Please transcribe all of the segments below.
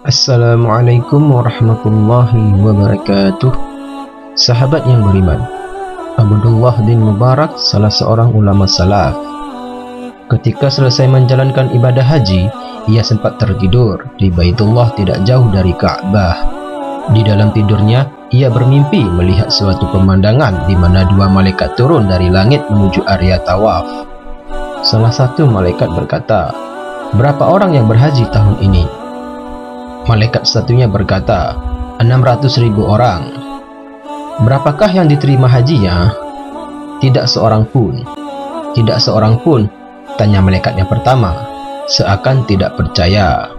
Assalamualaikum warahmatullahi wabarakatuh. Sahabat yang beriman, Abdullah bin Mubarak, salah seorang ulama salaf, ketika selesai menjalankan ibadah haji, ia sempat tertidur di Baitullah tidak jauh dari Ka'bah. Di dalam tidurnya, ia bermimpi melihat suatu pemandangan di mana dua malaikat turun dari langit menuju area tawaf. Salah satu malaikat berkata, "Berapa orang yang berhaji tahun ini?" Malaikat satunya berkata, 600.000 orang. Berapakah yang diterima hajinya? Tidak seorang pun. Tidak seorang pun, tanya malaikat yang pertama, seakan tidak percaya.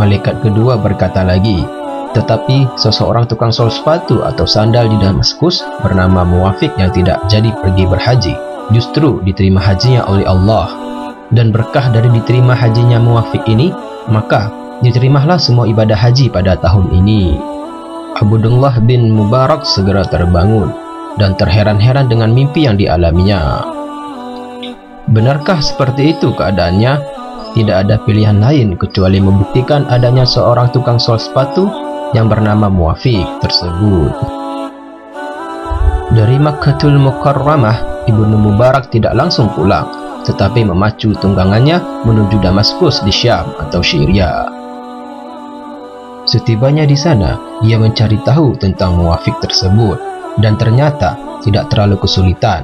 Malaikat kedua berkata lagi, tetapi seseorang tukang sol sepatu atau sandal di Damaskus bernama Muwafiq yang tidak jadi pergi berhaji, justru diterima hajinya oleh Allah. Dan berkah dari diterima hajinya Muwafiq ini, maka diterimalah semua ibadah haji pada tahun ini. Abdullah bin Mubarak segera terbangun dan terheran-heran dengan mimpi yang dialaminya. Benarkah seperti itu keadaannya? Tidak ada pilihan lain kecuali membuktikan adanya seorang tukang sol sepatu yang bernama Muwafiq tersebut. Dari Makkatul Mukarramah, Ibnu Mubarak tidak langsung pulang, tetapi memacu tunggangannya menuju Damaskus di Syam atau Syria. Setibanya di sana, ia mencari tahu tentang Muwafiq tersebut, dan ternyata tidak terlalu kesulitan.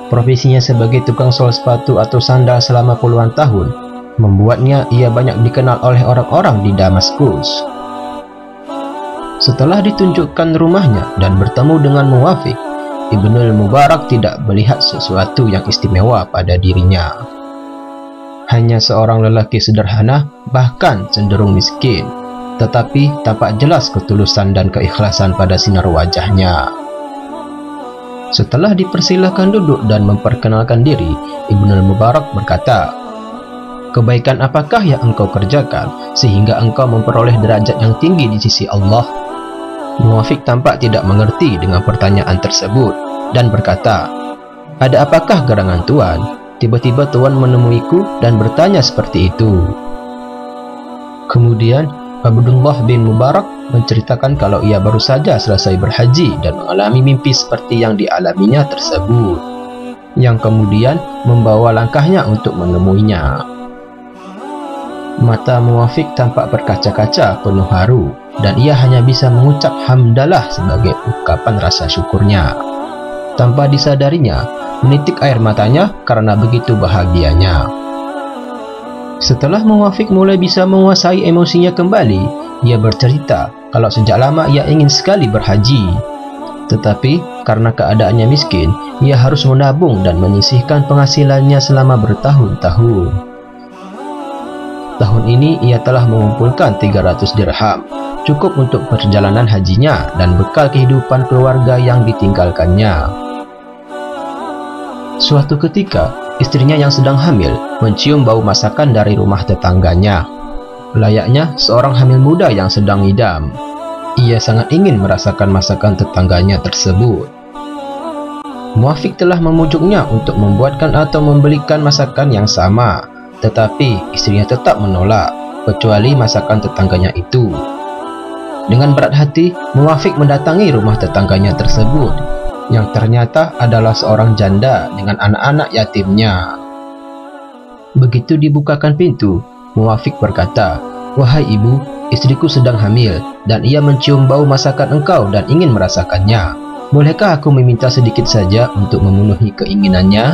Profesinya sebagai tukang sol sepatu atau sandal selama puluhan tahun membuatnya ia banyak dikenal oleh orang-orang di Damaskus. Setelah ditunjukkan rumahnya dan bertemu dengan Muwafiq, Ibnu Mubarak tidak melihat sesuatu yang istimewa pada dirinya. Hanya seorang lelaki sederhana, bahkan cenderung miskin, tetapi tampak jelas ketulusan dan keikhlasan pada sinar wajahnya. Setelah dipersilahkan duduk dan memperkenalkan diri, Ibnu Mubarak berkata, "Kebaikan apakah yang engkau kerjakan sehingga engkau memperoleh derajat yang tinggi di sisi Allah?" Muwafiq tampak tidak mengerti dengan pertanyaan tersebut dan berkata, "Ada apakah gerangan Tuan? Tiba-tiba Tuan menemuiku dan bertanya seperti itu." Kemudian Abdullah bin Mubarak menceritakan kalau ia baru saja selesai berhaji dan mengalami mimpi seperti yang dialaminya tersebut, yang kemudian membawa langkahnya untuk menemuinya. Mata Muwafiq tampak berkaca-kaca penuh haru, dan ia hanya bisa mengucap hamdalah sebagai ungkapan rasa syukurnya. Tanpa disadarinya, menitik air matanya karena begitu bahagianya. Setelah Muwafiq mulai bisa menguasai emosinya kembali, ia bercerita kalau sejak lama ia ingin sekali berhaji. Tetapi karena keadaannya miskin, ia harus menabung dan menyisihkan penghasilannya selama bertahun-tahun. Tahun ini ia telah mengumpulkan 300 dirham, cukup untuk perjalanan hajinya dan bekal kehidupan keluarga yang ditinggalkannya. Suatu ketika, istrinya yang sedang hamil mencium bau masakan dari rumah tetangganya. Layaknya seorang hamil muda yang sedang ngidam, ia sangat ingin merasakan masakan tetangganya tersebut. Muwafiq telah memujuknya untuk membuatkan atau membelikan masakan yang sama, tetapi istrinya tetap menolak, kecuali masakan tetangganya itu. Dengan berat hati, Muwafiq mendatangi rumah tetangganya tersebut, yang ternyata adalah seorang janda dengan anak-anak yatimnya. Begitu dibukakan pintu, Muwafiq berkata, "Wahai ibu, istriku sedang hamil dan ia mencium bau masakan engkau dan ingin merasakannya. Bolehkah aku meminta sedikit saja untuk memenuhi keinginannya?"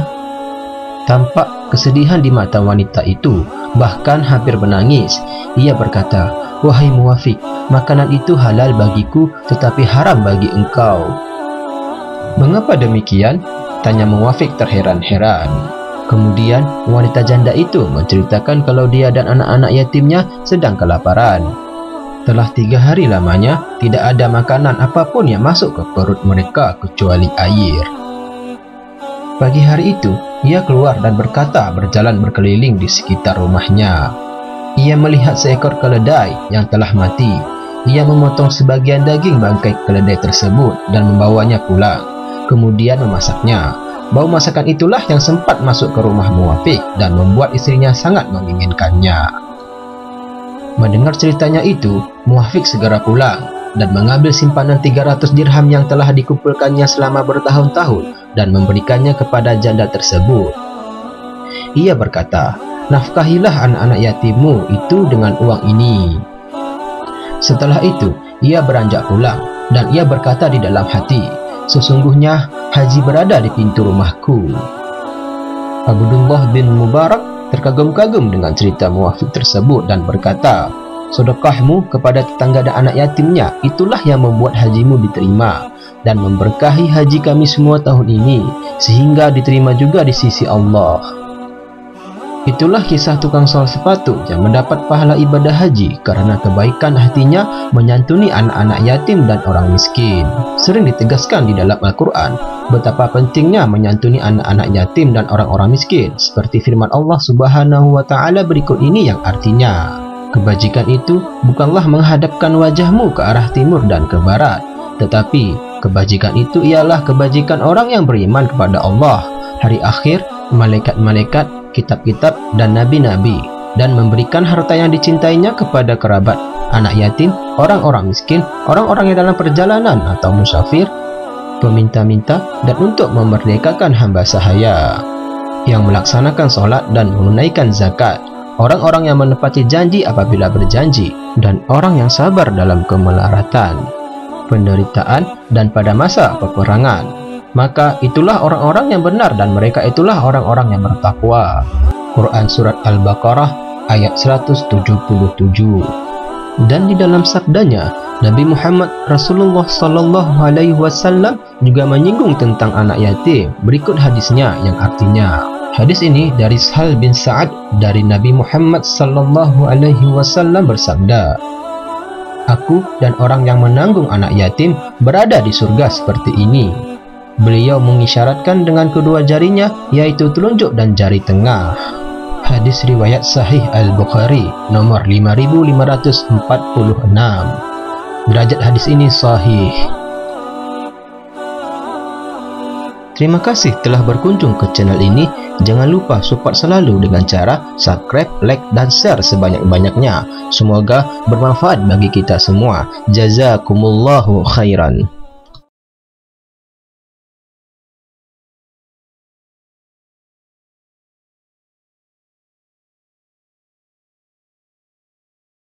Tampak kesedihan di mata wanita itu, bahkan hampir menangis. Ia berkata, "Wahai Muwafiq, makanan itu halal bagiku tetapi haram bagi engkau." "Mengapa demikian?" tanya Muwafiq terheran-heran. Kemudian wanita janda itu menceritakan kalau dia dan anak-anak yatimnya sedang kelaparan. Telah 3 hari lamanya tidak ada makanan apapun yang masuk ke perut mereka kecuali air. Pagi hari itu, ia keluar dan berkata berjalan berkeliling di sekitar rumahnya. Ia melihat seekor keledai yang telah mati. Ia memotong sebagian daging bangkai keledai tersebut dan membawanya pulang, kemudian memasaknya. Bau masakan itulah yang sempat masuk ke rumah Muwafiq dan membuat istrinya sangat menginginkannya. Mendengar ceritanya itu, Muafiq segera pulang dan mengambil simpanan 300 dirham yang telah dikumpulkannya selama bertahun-tahun dan memberikannya kepada janda tersebut. Ia berkata, "Nafkahilah anak-anak yatimmu itu dengan uang ini." Setelah itu, ia beranjak pulang dan ia berkata di dalam hati, "Sesungguhnya haji berada di pintu rumahku." Abdullah bin Mubarak terkagum-kagum dengan cerita Muafiq tersebut dan berkata, "Sedekahmu kepada tetangga dan anak yatimnya itulah yang membuat hajimu diterima dan memberkahi haji kami semua tahun ini sehingga diterima juga di sisi Allah." Itulah kisah tukang sol sepatu yang mendapat pahala ibadah haji karena kebaikan hatinya menyantuni anak-anak yatim dan orang miskin. Sering ditegaskan di dalam Al-Quran betapa pentingnya menyantuni anak-anak yatim dan orang-orang miskin, seperti firman Allah Subhanahu wa Ta'ala berikut ini yang artinya, "Kebajikan itu bukanlah menghadapkan wajahmu ke arah timur dan ke barat, tetapi kebajikan itu ialah kebajikan orang yang beriman kepada Allah, hari akhir, malaikat-malaikat, kitab-kitab, dan nabi-nabi, dan memberikan harta yang dicintainya kepada kerabat, anak yatim, orang-orang miskin, orang-orang yang dalam perjalanan atau musafir, peminta-minta, dan untuk memerdekakan hamba sahaya, yang melaksanakan sholat dan menunaikan zakat, orang-orang yang menepati janji apabila berjanji, dan orang yang sabar dalam kemelaratan, penderitaan, dan pada masa peperangan. Maka itulah orang-orang yang benar dan mereka itulah orang-orang yang bertakwa." Quran Surat Al-Baqarah ayat 177. Dan di dalam sabdanya, Nabi Muhammad Rasulullah SAW juga menyinggung tentang anak yatim. Berikut hadisnya yang artinya, hadis ini dari Sahal bin Sa'ad dari Nabi Muhammad SAW bersabda, "Aku dan orang yang menanggung anak yatim berada di surga seperti ini." Beliau mengisyaratkan dengan kedua jarinya, yaitu telunjuk dan jari tengah. Hadis riwayat Sahih Al-Bukhari nomor 5546. Derajat hadis ini sahih. Terima kasih telah berkunjung ke channel ini. Jangan lupa support selalu dengan cara subscribe, like, dan share sebanyak-banyaknya. Semoga bermanfaat bagi kita semua. Jazakumullahu khairan.